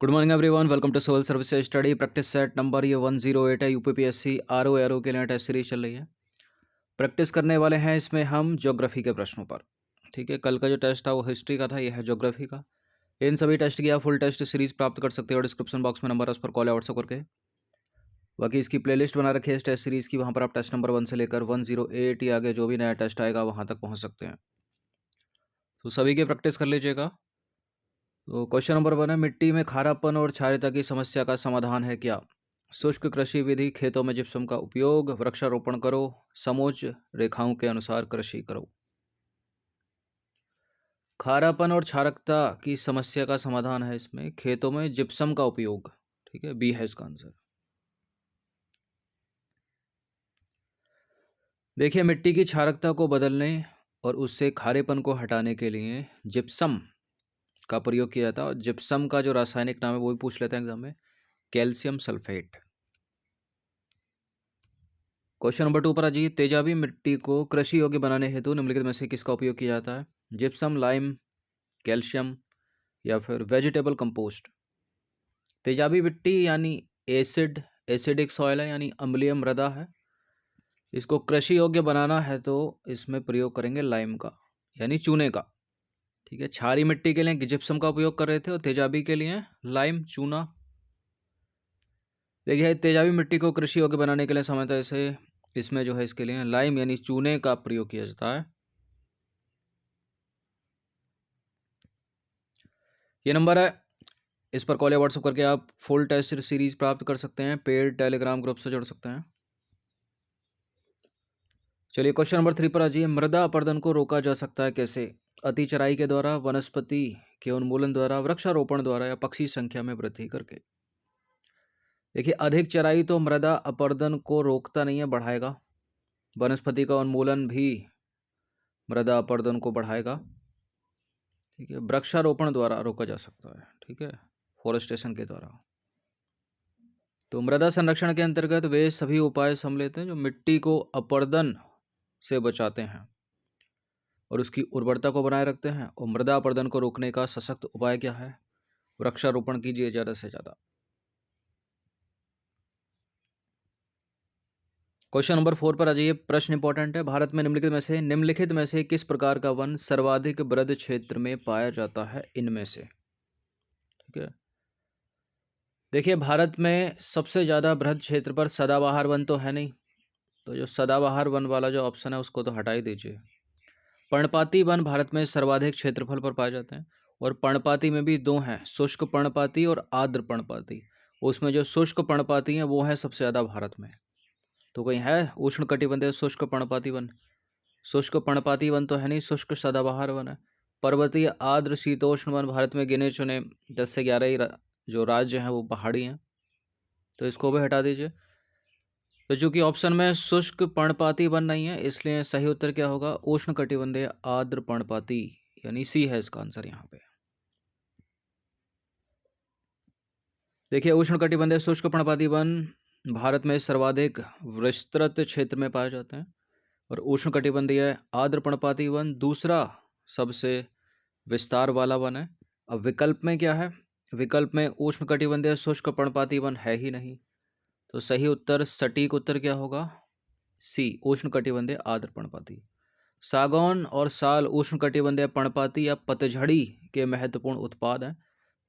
Good morning everyone, welcome to civil services study practice set number ये 108 है। UPPSC RO arrow के लिए test series चल रही है। प्रैक्टिस करने वाले हैं इसमें हम ज्योग्राफी के प्रश्नों पर। ठीक है, कल का जो टेस्ट था वो हिस्ट्री का था, ये है ज्योग्राफी का। इन सभी टेस्ट की आप फुल टेस्ट सीरीज प्राप्त कर सकते हो। डिस्क्रिप्शन बॉक्स में नंबर है, उस पर कॉल या व्हाट्सअप करके। बाकी इसकी प्लेलिस्ट बना रखी है इस टेस्ट सीरीज़ की, वहाँ पर आप टेस्ट नंबर 1 से लेकर 108 या आगे जो भी नया टेस्ट आएगा वहाँ तक पहुँच सकते हैं। तो सभी की प्रैक्टिस कर लीजिएगा। तो क्वेश्चन नंबर 1 है, मिट्टी में खारापन और क्षारीयता की समस्या का समाधान है क्या? शुष्क कृषि विधि, खेतों में जिप्सम का उपयोग, वृक्षारोपण करो, समोच्च रेखाओं के अनुसार कृषि करो। खारापन और क्षारकता की समस्या का समाधान है इसमें खेतों में जिप्सम का उपयोग। ठीक है, बी है इसका आंसर। देखिए, मिट्टी की क्षारकता को बदलने और उससे खारेपन को हटाने के लिए जिप्सम का प्रयोग किया जाता है। और जिप्सम का जो रासायनिक नाम है वो भी पूछ लेते हैं एग्जाम में, कैल्शियम सल्फेट। क्वेश्चन नंबर 2 पर आ जाइए। तेजाबी मिट्टी को कृषि योग्य बनाने हेतु निम्नलिखित में से किसका उपयोग किया जाता है? जिप्सम, लाइम, कैल्शियम या फिर वेजिटेबल कंपोस्ट। तेजाबी मिट्टी यानी एसिडिक सॉइल है, यानी अम्लीय मृदा है। इसको कृषि योग्य बनाना है तो इसमें प्रयोग करेंगे लाइम का, यानी चूने का। ठीक है, क्षारीय मिट्टी के लिए जिप्सम का उपयोग कर रहे थे और तेजाबी के लिए लाइम, चूना। देखिए, तेजाबी मिट्टी को कृषि योग्य बनाने के लिए सामान्यतः इसे इसमें जो है इसके लिए लाइम यानी चूने का प्रयोग किया जाता है। ये नंबर है, इस पर कॉल या व्हाट्सअप करके आप फुल टेस्ट सीरीज प्राप्त कर सकते हैं। पेड टेलीग्राम ग्रुप से जुड़ सकते हैं। चलिए क्वेश्चन नंबर 3 पर आ जाइए। मृदा अपरदन को रोका जा सकता है कैसे? अति चराई के द्वारा, वनस्पति के उन्मूलन द्वारा, वृक्षारोपण द्वारा या पक्षी संख्या में वृद्धि करके। देखिए, अधिक चराई तो मृदा अपरदन को रोकता नहीं है, बढ़ाएगा। वनस्पति का उन्मूलन भी मृदा अपरदन को बढ़ाएगा। ठीक है, वृक्षारोपण द्वारा रोका जा सकता है। ठीक है, फॉरेस्टेशन के द्वारा। तो मृदा संरक्षण के अंतर्गत वे सभी उपाय सम्मिलित हैं जो मिट्टी को अपरदन से बचाते हैं और उसकी उर्वरता को बनाए रखते हैं। और मृदा अपरदन को रोकने का सशक्त उपाय क्या है? वृक्षारोपण कीजिए ज़्यादा से ज़्यादा। क्वेश्चन नंबर 4 पर आ जाइए। प्रश्न इंपॉर्टेंट है। भारत में निम्नलिखित में से किस प्रकार का वन सर्वाधिक वृहद क्षेत्र में पाया जाता है? इनमें से। ठीक है, देखिए, भारत में सबसे ज़्यादा वृहद क्षेत्र पर सदाबहार वन तो है नहीं, तो जो सदाबहार वन वाला जो ऑप्शन है उसको तो हटा ही दीजिए। पर्णपाती वन भारत में सर्वाधिक क्षेत्रफल पर पाए जाते हैं और पर्णपाती में भी दो हैं, शुष्क पर्णपाती और आर्द्र पर्णपाती। उसमें जो शुष्क पर्णपाती हैं वो हैं सबसे ज़्यादा भारत में। तो कहीं है उष्णकटिबंधीय शुष्क पर्णपाती वन? शुष्क पर्णपाती वन तो है नहीं, शुष्क सदाबहार वन है। पर्वतीय आर्द्र शीतोष्ण वन भारत में गिने चुने 10 से 11 ही जो राज्य हैं वो पहाड़ी हैं, तो इसको भी हटा दीजिए। तो चूंकि ऑप्शन में शुष्क पर्णपाती वन नहीं है, इसलिए सही उत्तर क्या होगा? उष्णकटिबंधीय आर्द्र पर्णपाती, यानी सी है इसका आंसर यहाँ पे। देखिए, उष्णकटिबंधीय शुष्क पर्णपाती वन भारत में सर्वाधिक विस्तृत क्षेत्र में पाए जाते हैं और उष्णकटिबंधीय आर्द्र पर्णपाती वन दूसरा सबसे विस्तार वाला वन है। अब विकल्प में क्या है? विकल्प में उष्णकटिबंधीय शुष्क पर्णपाती वन है ही नहीं, तो सही उत्तर, सटीक उत्तर क्या होगा? सी, उष्णकटिबंधीय आर्द्र पर्णपाती। सागौन और साल उष्णकटिबंधीय पर्णपाती या पतझड़ी के महत्वपूर्ण उत्पाद हैं,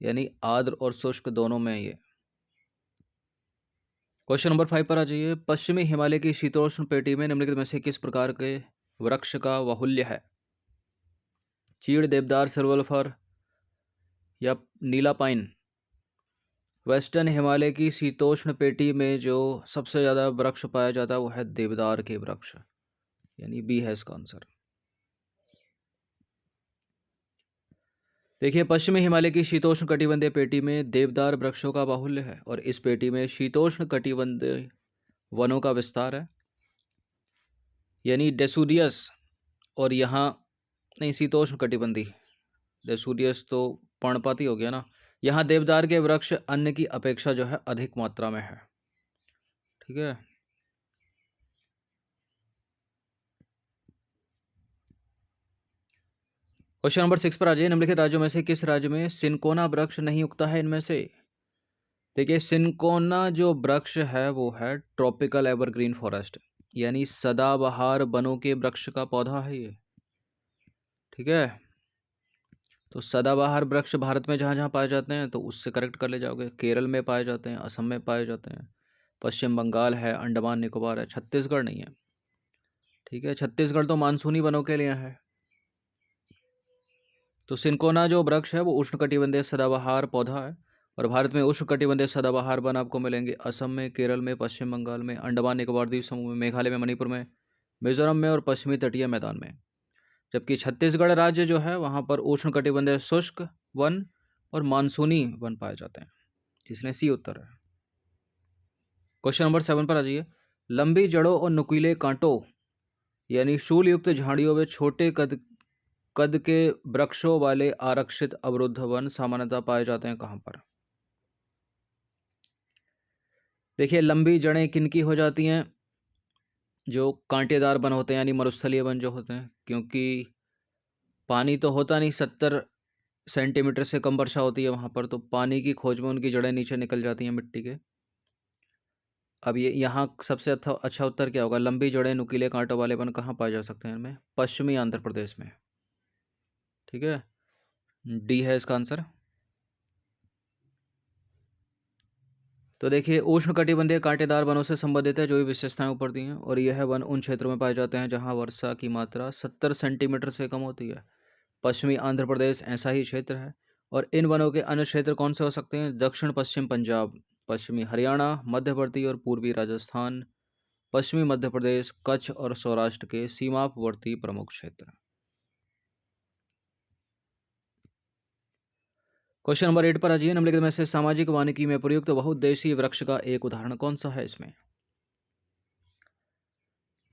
यानी आर्द्र और शुष्क दोनों में ये। क्वेश्चन नंबर 5 पर आ जाइए। पश्चिमी हिमालय की शीतोष्ण पेटी में निम्नलिखित में से किस प्रकार के वृक्ष का बाहुल्य है? चीड़, देवदार, सिल्वर फर या नीला पाइन। वेस्टर्न हिमालय की शीतोष्ण पेटी में जो सबसे ज़्यादा वृक्ष पाया जाता है वो है देवदार के वृक्ष, यानी बी है इसका आंसर। देखिए, पश्चिमी हिमालय की शीतोष्ण कटिबंधीय पेटी में देवदार वृक्षों का बाहुल्य है और इस पेटी में शीतोष्ण कटिबंधीय वनों का विस्तार है, यानी डेसूडियस। और यहाँ नहीं, शीतोष्ण कटिबंधी, डेसूडियस तो पर्णपाती हो गया ना। यहाँ देवदार के वृक्ष अन्य की अपेक्षा जो है अधिक मात्रा में है। ठीक है, क्वेश्चन नंबर 6 पर आ जाइए। निम्नलिखित राज्यों में से किस राज्य में सिनकोना वृक्ष नहीं उगता है? इनमें से देखिए, सिनकोना जो वृक्ष है वो है ट्रॉपिकल एवरग्रीन फॉरेस्ट, यानी सदाबहार वनों के वृक्ष का पौधा है ये। ठीक है, तो सदाबहार वृक्ष भारत में जहाँ जहाँ पाए जाते हैं तो उससे करेक्ट कर ले जाओगे। केरल में पाए जाते हैं, असम में पाए जाते हैं, पश्चिम बंगाल है, अंडमान निकोबार है, छत्तीसगढ़ नहीं है। ठीक है, छत्तीसगढ़ तो मानसूनी वनों के लिए है। तो सिनकोना जो वृक्ष है वो उष्णकटिबंधीय सदाबहार पौधा है, और भारत में उष्णकटिबंधीय सदाबहार वन आपको मिलेंगे असम में, केरल में, पश्चिम बंगाल में, अंडमान निकोबार द्वीप समूह में, मेघालय में, मणिपुर में, मिजोरम में और पश्चिमी तटीय मैदान में। जबकि छत्तीसगढ़ राज्य जो है वहाँ पर उष्णकटिबंधीय शुष्क वन और मानसूनी वन पाए जाते हैं, इसलिए सी उत्तर है। क्वेश्चन नंबर 7 पर आ जाइए। लंबी जड़ों और नुकीले कांटों यानी शूल युक्त झाड़ियों में छोटे कद कद के वृक्षों वाले आरक्षित अवरुद्ध वन सामान्यतः पाए जाते हैं कहाँ पर? देखिए, लंबी जड़ें किनकी हो जाती हैं? जो कांटेदार वन होते हैं यानी मरुस्थलीय वन जो होते हैं, क्योंकि पानी तो होता नहीं, 70 सेंटीमीटर से कम वर्षा होती है वहाँ पर, तो पानी की खोज में उनकी जड़ें नीचे निकल जाती हैं मिट्टी के। अब ये यहाँ सबसे अच्छा उत्तर क्या होगा? लंबी जड़ें नुकीले कांटों वाले वन कहाँ पाए जा सकते हैं इनमें? पश्चिमी आंध्र प्रदेश में। ठीक है, डी है इसका आंसर। तो देखिए, उष्णकटिबंधीय कांटेदार वनों से संबंधित है जो भी विशेषताएं ऊपर दी हैं, और यह वन उन क्षेत्रों में पाए जाते हैं जहां वर्षा की मात्रा 70 सेंटीमीटर से कम होती है। पश्चिमी आंध्र प्रदेश ऐसा ही क्षेत्र है। और इन वनों के अन्य क्षेत्र कौन से हो सकते हैं? दक्षिण पश्चिम पंजाब, पश्चिमी हरियाणा, मध्यवर्ती और पूर्वी राजस्थान, पश्चिमी मध्य प्रदेश, कच्छ और सौराष्ट्र के सीमावर्ती प्रमुख क्षेत्र। क्वेश्चन नंबर 8 पर आ जाइए। निम्नलिखित में से सामाजिक वानिकी में प्रयुक्त बहुउद्देशीय वृक्ष का एक उदाहरण कौन सा है? इसमें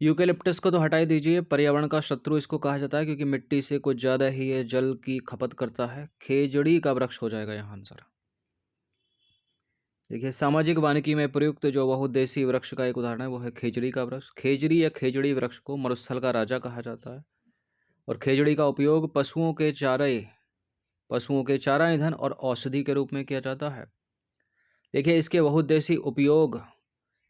यूकेलिप्टस को तो हटा ही दीजिए, पर्यावरण का शत्रु इसको कहा जाता है, क्योंकि मिट्टी से कुछ ज़्यादा ही ये जल की खपत करता है। खेजड़ी का वृक्ष हो जाएगा यहाँ आंसर। देखिए, सामाजिक वानिकी में प्रयुक्त जो बहुउद्देशीय वृक्ष का एक उदाहरण है वो है खेजड़ी का वृक्ष। खेजड़ी या खेजड़ी वृक्ष को मरुस्थल का राजा कहा जाता है, और खेजड़ी का उपयोग पशुओं के चारा, ईंधन और औषधि के रूप में किया जाता है। देखिए, इसके बहुउद्देशीय उपयोग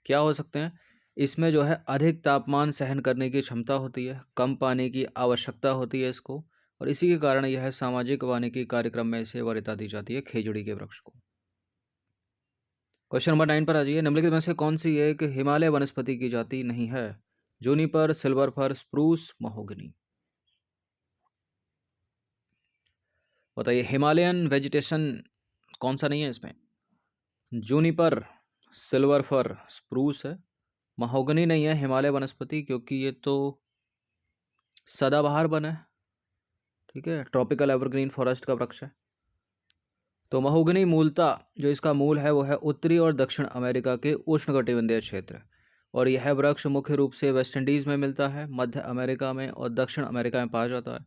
क्या हो सकते हैं? इसमें जो है अधिक तापमान सहन करने की क्षमता होती है, कम पानी की आवश्यकता होती है इसको, और इसी के कारण यह सामाजिक वानिकी कार्यक्रम में इसे वरीयता दी जाती है खेजड़ी के वृक्ष को। क्वेश्चन नंबर 9 पर आ जाइए। निम्नलिखित में से कौन सी एक हिमालय वनस्पति की जाति नहीं है? Juniper, silver fir, spruce, mahogany. बताइए, हिमालयन वेजिटेशन कौन सा नहीं है इसमें? जूनिपर, सिल्वर फर, स्प्रूस है। महोगनी नहीं है हिमालय वनस्पति, क्योंकि ये तो सदाबहार वन है। ठीक है, ट्रॉपिकल एवरग्रीन फॉरेस्ट का वृक्ष है। तो महोगनी मूलतः जो इसका मूल है वो है उत्तरी और दक्षिण अमेरिका के उष्णकटिबंधीय क्षेत्र, और यह वृक्ष मुख्य रूप से वेस्ट इंडीज़ में मिलता है, मध्य अमेरिका में और दक्षिण अमेरिका में पाया जाता है।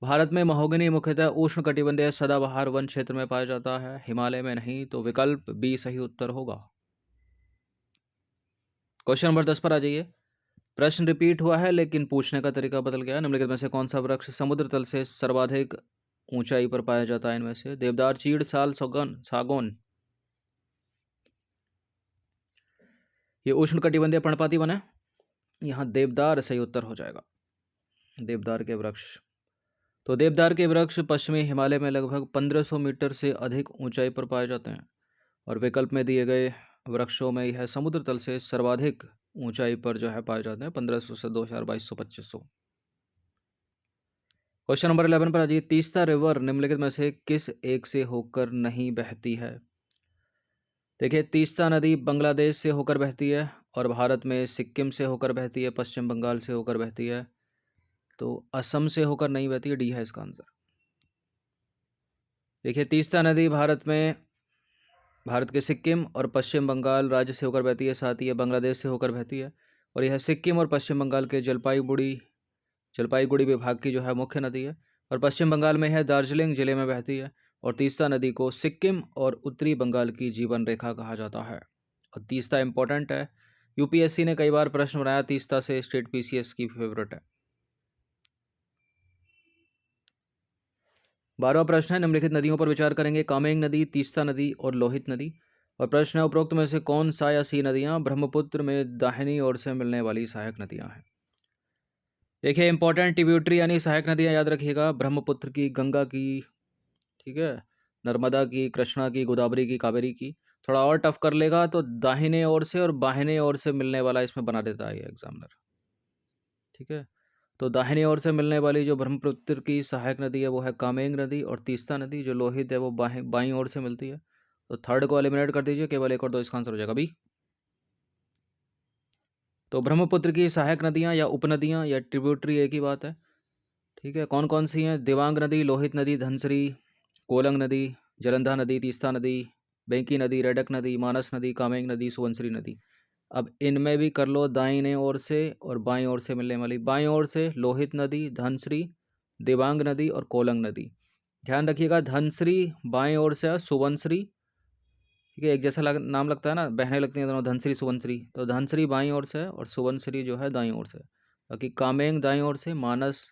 भारत में महोगनी मुख्यतः उष्णकटिबंधीय सदाबहार वन क्षेत्र में पाया जाता है, हिमालय में नहीं। तो विकल्प बी सही उत्तर होगा। क्वेश्चन नंबर 10 पर आ जाइए। प्रश्न रिपीट हुआ है लेकिन पूछने का तरीका बदल गया। निम्नलिखित में से कौन सा वृक्ष समुद्र तल से सर्वाधिक ऊंचाई पर पाया जाता है? इनमें से देवदार, चीड़, साल, सागौन। ये उष्णकटिबंधीय पर्णपाती वन है, यहाँ देवदार सही उत्तर हो जाएगा। देवदार के वृक्ष। तो देवदार के वृक्ष पश्चिमी हिमालय में लगभग 1500 मीटर से अधिक ऊंचाई पर पाए जाते हैं, और विकल्प में दिए गए वृक्षों में यह समुद्र तल से सर्वाधिक ऊंचाई पर जो है पाए जाते हैं, 1500 से 2000, 2200, 2500। क्वेश्चन नंबर 11 पर आ जाइए। तीस्ता रिवर निम्नलिखित में से किस एक से होकर नहीं बहती है? देखिए, तीस्ता नदी बांग्लादेश से होकर बहती है, और भारत में सिक्किम से होकर बहती है, पश्चिम बंगाल से होकर बहती है। तो असम से होकर नहीं बहती है, डी है इसका आंसर। देखिए, तीस्ता नदी भारत के सिक्किम और पश्चिम बंगाल राज्य से होकर बहती है, साथ ही ये बांग्लादेश से होकर बहती है, और यह सिक्किम और पश्चिम बंगाल के जलपाईगुड़ी विभाग की जो है मुख्य नदी है, और पश्चिम बंगाल में है दार्जिलिंग जिले में बहती है। और तीस्ता नदी को सिक्किम और उत्तरी बंगाल की जीवन रेखा कहा जाता है, और तीस्ता इंपॉर्टेंट है। यूपीएससी ने कई बार प्रश्न बनाया तीस्ता से, स्टेट पीसीएस की फेवरेट है। 12वां प्रश्न है, निम्नलिखित नदियों पर विचार करेंगे। कामेंग नदी, तीस्ता नदी और लोहित नदी। और प्रश्न है, उपरोक्त में से कौन सा या सी नदियाँ ब्रह्मपुत्र में दाहिनी ओर से मिलने वाली सहायक नदियाँ हैं? देखिए इंपॉर्टेंट ट्रिब्यूटरी यानी सहायक नदियाँ याद रखिएगा, ब्रह्मपुत्र की, गंगा की, ठीक है, नर्मदा की, कृष्णा की, गोदावरी की, कावेरी की। थोड़ा और टफ कर लेगा तो दाहिने ओर से और बाहिने ओर से मिलने वाला इसमें बना देता है ये एग्जामिनर, ठीक है। तो दाहिनी ओर से मिलने वाली जो ब्रह्मपुत्र की सहायक नदी है वो है कामेंग नदी, और तीस्ता नदी जो लोहित है वो बाईं ओर से मिलती है। तो थर्ड को एलिमिनेट कर दीजिए, केवल एक और दो, इसका आंसर हो जाएगा बी। तो ब्रह्मपुत्र की सहायक नदियाँ या उपनदियाँ या ट्रिब्यूटरी एक ही बात है, ठीक है। कौन कौन सी हैं? दिबांग नदी, लोहित नदी, धनसरी, कोलंग नदी, जलंधर नदी, तीस्ता नदी, बेंकी नदी, रेडक नदी, मानस नदी, कामेंग नदी, सुबनसिरी नदी। अब इनमें भी कर लो दाहिने ओर से और बाईं ओर से मिलने वाली। बाईं ओर से लोहित नदी, धनसरी, दिबांग नदी और कोलंग नदी। ध्यान रखिएगा, धनसरी बाईं ओर से, सुबनसिरी, ठीक है, एक जैसा नाम लगता है ना, बहने लगती हैं दोनों, धनसरी सुबनसिरी। तो धनसरी बाईं ओर से और सुबनसिरी जो है दाईं ओर से। बाकी कामेंग दाईं ओर से, मानस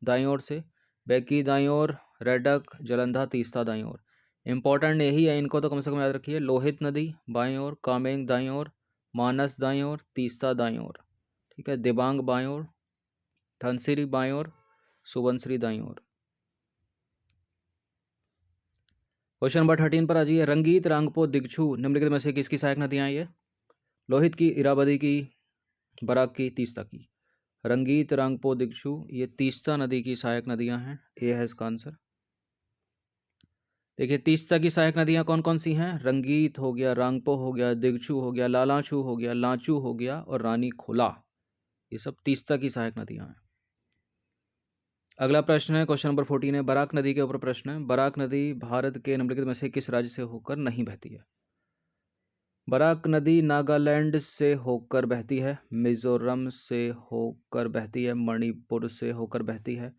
दाईं ओर से, बेकी दाईं ओर, रेडक, जलंधर, तीस्ता दाईं ओर। इंपॉर्टेंट यही है, इनको तो कम से कम याद रखिए। लोहित नदी बाईं ओर, कामेंग दाईं ओर, मानस दाईं ओर, तीस्ता दाईं ओर, ठीक है, दिबांग बाईं ओर, धनसिरी बाईं ओर, सुबनसिरी दाईं ओर। क्वेश्चन नंबर 13 पर आ जाइए। रंगीत, रांगपो, दिगछू निम्नलिखित में से किसकी सहायक नदियाँ ये? लोहित की, इरावदी की, बराक की, तीस्ता की। रंगीत, रांगपो, दिगछू ये तीस्ता नदी की सहायक नदियाँ हैं। ए है इसका आंसर। देखिए तीस्ता की सहायक नदियाँ कौन कौन सी हैं? रंगीत हो गया, रांगपो हो गया, दिगछू हो गया, लालाछू हो गया, लांचू हो गया और रानी खोला। ये सब तीस्ता की सहायक नदियाँ हैं। अगला प्रश्न है, क्वेश्चन नंबर 14 है, बराक नदी के ऊपर प्रश्न है। बराक नदी भारत के निम्नलिखित में से किस राज्य से होकर नहीं बहती है? बराक नदी नागालैंड से होकर बहती है, मिजोरम से होकर बहती है, मणिपुर से होकर बहती है,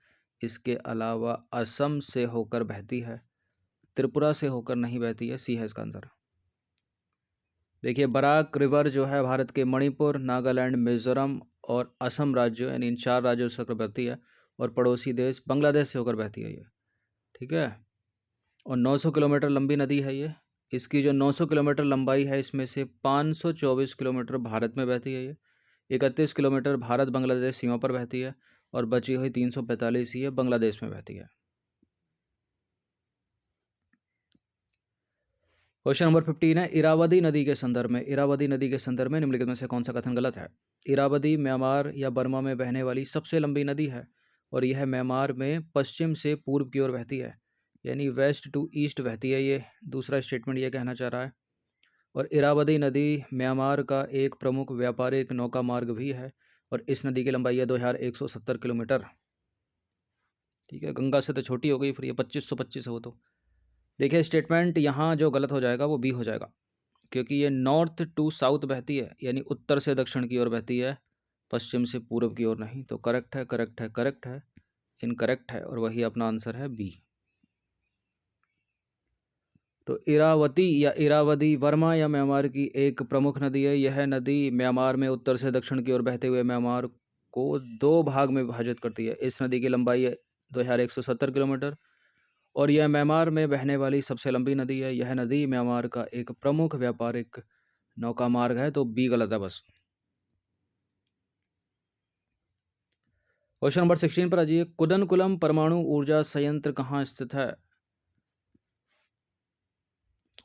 इसके अलावा असम से होकर बहती है, त्रिपुरा से होकर नहीं बहती है। सी है इसका आंसर। देखिए बराक रिवर जो है भारत के मणिपुर, नागालैंड, मिजोरम और असम राज्यों यानी इन 4 राज्यों से होकर बहती है, और पड़ोसी देश बांग्लादेश से होकर बहती है ये, ठीक है। और 900 किलोमीटर लंबी नदी है ये। इसकी जो 900 किलोमीटर लंबाई है इसमें से 524 किलोमीटर भारत में बहती है ये, 31 किलोमीटर भारत बांग्लादेश सीमा पर बहती है, और बची हुई 345 ये बांग्लादेश में बहती है। क्वेश्चन नंबर 15 है, इरावदी नदी के संदर्भ में, इरावदी नदी के संदर्भ में निम्नलिखित में से कौन सा कथन गलत है? इरावदी म्यांमार या बर्मा में बहने वाली सबसे लंबी नदी है, और यह म्यांमार में पश्चिम से पूर्व की ओर बहती है, यानी वेस्ट टू ईस्ट बहती है। ये दूसरा स्टेटमेंट ये कहना चाह रहा है। और इरावदी नदी म्यांमार का एक प्रमुख व्यापारिक नौका मार्ग भी है, और इस नदी की लंबाई है 2170 किलोमीटर, ठीक है। गंगा से तो छोटी हो गई, फिर ये 2525 हो। तो देखिए स्टेटमेंट यहाँ जो गलत हो जाएगा वो बी हो जाएगा, क्योंकि ये नॉर्थ टू साउथ बहती है, यानी उत्तर से दक्षिण की ओर बहती है, पश्चिम से पूर्व की ओर नहीं। तो करेक्ट है, करेक्ट है, करेक्ट है, इनकरेक्ट है, और वही अपना आंसर है बी। तो इरावती या इरावदी वर्मा या म्यांमार की एक प्रमुख नदी है। यह नदी म्यांमार में उत्तर से दक्षिण की ओर बहते हुए म्यांमार को 2 भाग में विभाजित करती है। इस नदी की लंबाई है 2170 किलोमीटर, और यह म्यांमार में बहने वाली सबसे लंबी नदी है। यह नदी म्यांमार का एक प्रमुख व्यापारिक नौका मार्ग है। तो बी गलत है बस। क्वेश्चन नंबर 16 पर आ जाइए। कुदनकुलम परमाणु ऊर्जा संयंत्र कहाँ स्थित है?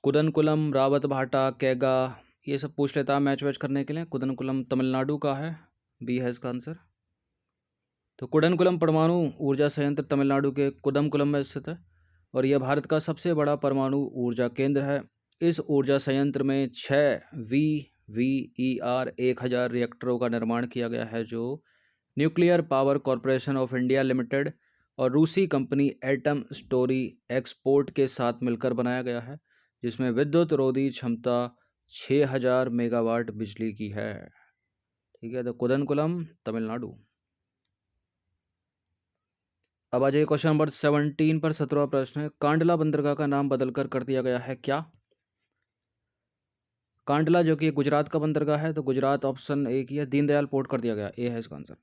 कुदनकुलम, रावतभाटा, कैगा ये सब पूछ लेता है मैच वैच करने के लिए। कुदनकुलम तमिलनाडु का है, बी है इसका आंसर। तो कुडनकुलम परमाणु ऊर्जा संयंत्र तमिलनाडु के कुदमकुलम में स्थित है, और यह भारत का सबसे बड़ा परमाणु ऊर्जा केंद्र है। इस ऊर्जा संयंत्र में 6 VVER 1000 रिएक्टरों का निर्माण किया गया है, जो nuclear power corporation of India limited और रूसी कंपनी एटम स्टोरी एक्सपोर्ट के साथ मिलकर बनाया गया है, जिसमें विद्युत रोधी क्षमता 6000 मेगावाट बिजली की है, ठीक है। तो कुदनकुलम तमिलनाडु। अब आ जाइए क्वेश्चन नंबर 17 पर 17वां प्रश्न है, कांडला बंदरगाह का नाम बदलकर कर दिया गया है क्या? कांडला जो कि गुजरात का बंदरगाह है, तो गुजरात ऑप्शन ए की है, दीनदयाल पोर्ट कर दिया गया, ए है इसका आंसर।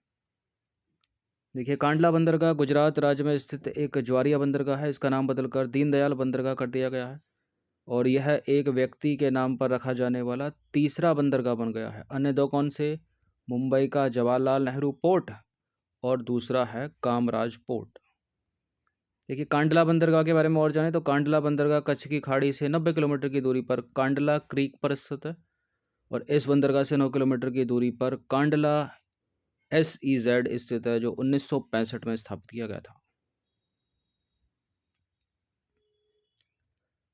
देखिए कांडला बंदरगाह गुजरात राज्य में स्थित एक ज्वारिया बंदरगाह है, इसका नाम बदलकर दीनदयाल बंदरगाह कर दिया गया है। और यह एक व्यक्ति के नाम पर रखा जाने वाला तीसरा बंदरगाह बन गया है। अन्य दो कौन से? मुंबई का जवाहरलाल नेहरू पोर्ट और दूसरा है कामराज पोर्ट। देखिए कांडला बंदरगाह के बारे में और जाने तो कांडला बंदरगाह कच्छ की खाड़ी से 90 किलोमीटर की दूरी पर कांडला क्रीक पर स्थित है और इस बंदरगाह से 9 किलोमीटर की दूरी पर कांडला SEZ स्थित है, जो 1965 में स्थापित किया गया था।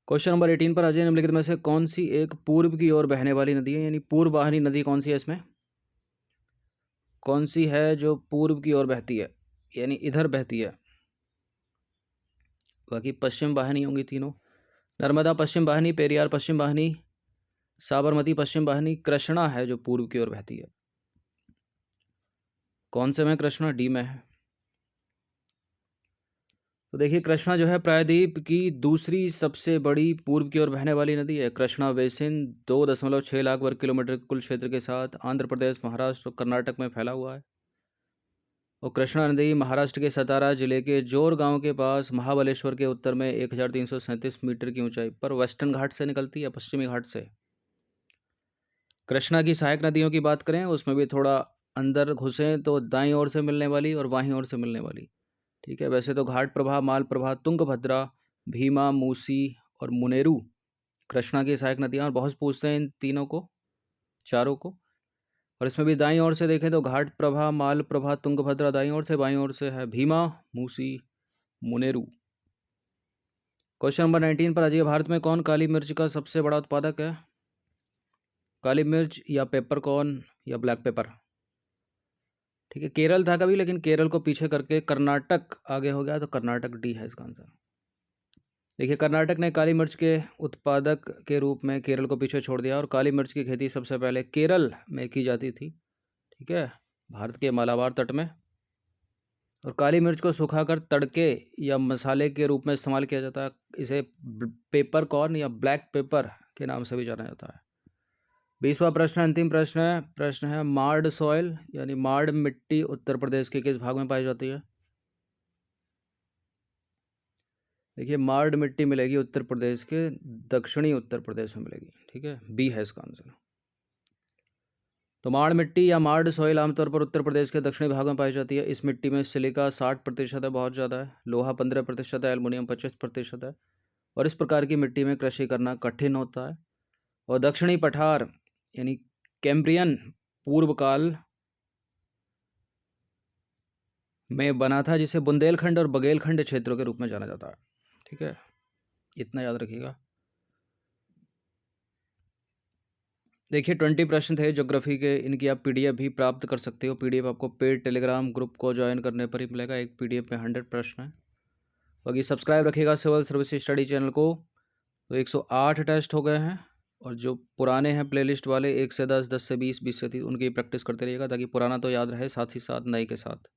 क्वेश्चन नंबर 18 पर आ जाइए। निम्नलिखित में से कौन सी एक पूर्व की ओर बहने वाली नदी है, यानी पूर्ववाहिनी नदी कौन सी है? इसमें कौन सी है जो पूर्व की ओर बहती है, यानी इधर बहती है? बाकी पश्चिम वाहिनी होंगी तीनों। नर्मदा पश्चिम वाहिनी, पेरियार पश्चिम वाहिनी, साबरमती पश्चिम वाहिनी, कृष्णा है जो पूर्व की ओर बहती है। कौन से में कृष्णा? डी में है। तो देखिए कृष्णा जो है प्रायद्वीप की दूसरी सबसे बड़ी पूर्व की ओर बहने वाली नदी है। कृष्णा बेसिन 2.6 लाख वर्ग किलोमीटर के कुल क्षेत्र के साथ आंध्र प्रदेश, महाराष्ट्र और कर्नाटक में फैला हुआ है। और कृष्णा नदी महाराष्ट्र के सतारा जिले के जोर गांव के पास महाबलेश्वर के उत्तर में 1337 मीटर की ऊंचाई पर वेस्टर्न घाट से निकलती है, पश्चिमी घाट से। कृष्णा की सहायक नदियों की बात करें उसमें भी थोड़ा अंदर घुसें तो दाईं ओर से मिलने वाली और बाईं ओर से मिलने वाली, ठीक है। वैसे तो घाट प्रभा, माल प्रभा, तुंगभद्रा, भीमा, मूसी और मुनेरू कृष्णा की सहायक नदियाँ, और बहुत पूछते हैं इन तीनों को, चारों को। और इसमें भी दाईं ओर से देखें तो घाट प्रभा, माल प्रभा, तुंगभद्रा दाईं ओर से, बाईं ओर से है भीमा, मूसी, मुनेरू। क्वेश्चन नंबर 19 पर आ जाइए। भारत में कौन काली मिर्च का सबसे बड़ा उत्पादक है? काली मिर्च या पेपरकॉर्न या ब्लैक पेपर? ठीक है, केरल था कभी, लेकिन केरल को पीछे करके कर्नाटक आगे हो गया, तो कर्नाटक डी है इसका आंसर। देखिए कर्नाटक ने काली मिर्च के उत्पादक के रूप में केरल को पीछे छोड़ दिया और काली मिर्च की खेती सबसे पहले केरल में की जाती थी, ठीक है, भारत के मालाबार तट में। और काली मिर्च को सुखाकर तड़के या मसाले के रूप में इस्तेमाल किया जाता है। इसे पेपर कॉर्न या ब्लैक पेपर के नाम से भी जाना जाता है। 20वां प्रश्न, अंतिम प्रश्न है मार्ड सॉइल यानी मार्ड मिट्टी उत्तर प्रदेश के किस भाग में पाई जाती है? देखिए मार्ड मिट्टी मिलेगी उत्तर प्रदेश के दक्षिणी उत्तर प्रदेश में मिलेगी, ठीक है, बी है इसका आंसर। तो मार्ड मिट्टी या मार्ड सॉइल आमतौर पर उत्तर प्रदेश के दक्षिणी भाग में पाई जाती है। इस मिट्टी में सिलिका 60% है, बहुत ज़्यादा है, लोहा 15% है, एल्युमिनियम 25% है, और इस प्रकार की मिट्टी में कृषि करना कठिन होता है। और दक्षिणी पठार यानी कैम्ब्रियन पूर्व काल में बना था, जिसे बुंदेलखंड और बघेलखंड क्षेत्रों के रूप में जाना जाता है, ठीक है, इतना याद रखिएगा। देखिए 20 प्रश्न थे ज्योग्राफी के, इनकी आप PDF भी प्राप्त कर सकते हो। PDF आपको पेड टेलीग्राम ग्रुप को ज्वाइन करने पर ही मिलेगा। एक PDF में 100 प्रश्न है। बाकी सब्सक्राइब रखिएगा सिविल सर्विस स्टडी चैनल को। तो 108 टेस्ट हो गए हैं, और जो पुराने हैं प्लेलिस्ट वाले 1 से 10, 10 से 20, 20 से 30, उनकी प्रैक्टिस करते रहिएगा ताकि पुराना तो याद रहे, साथ ही साथ नए के साथ।